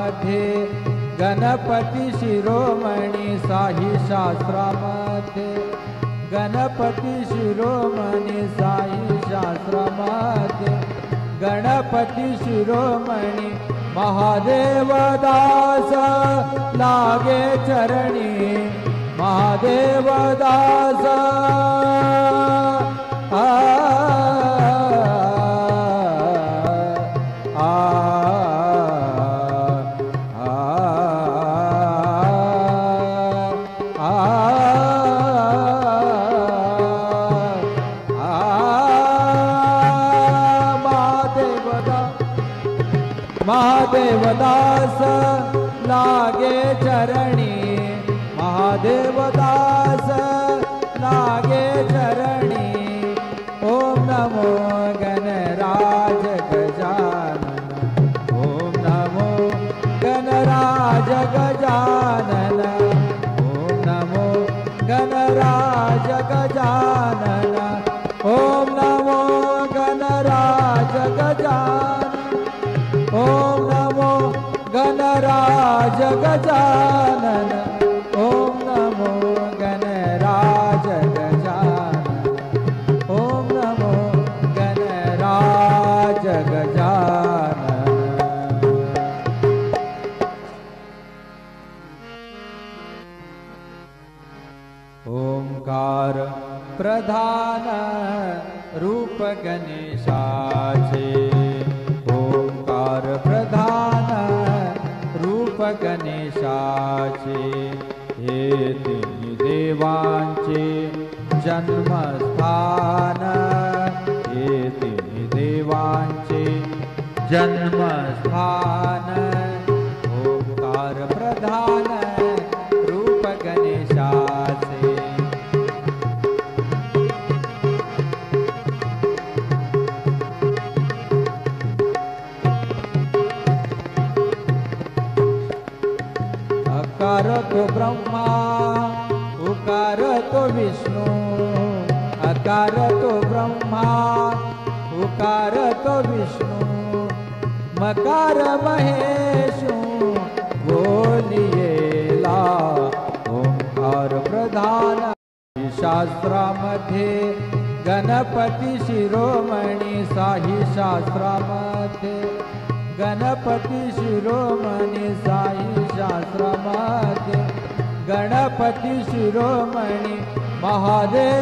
शास्त्रामध्ये गणपती शिरोमणी साई शास्त्रामध्ये गणपती शिरोमणी साई शास्त्रामध्ये गणपती शिरोमणी महादेव दास लागे चरणी महादेव दास महादेव दास लागे चरणी महादेव दास लागे चरणी ओम नमो गणराज गजानन ओम नमो गणराज गजानन ओम नमो गणराज गजानन ओम नमो गणराज गजानन ओम नमो गणराज गजानन ओम नमो गणराज गजानन ओम नमो गणराज गजानन। ओंकार प्रधान रूप गणेशाचे ओंकार प्रधान रूप गणेशाचे हे तिन्ही देवांचे जन्मस्थान हे तिन्ही देवांचे जन्मस्थान ओंकार प्रधान रूप गणेशाचे अकार तो ब्रह्मा उकार तो विष्णु अकार तो ब्रह्मा उकार तो विष्णु मकार महेशु बोलियेला ओंकार प्रधान शास्त्रामध्ये गणपती शिरोमणी साई शास्त्रामध्ये गणपती शिरोमणी साई शास्त्रामध्ये गणपती शिरोमणी महादेव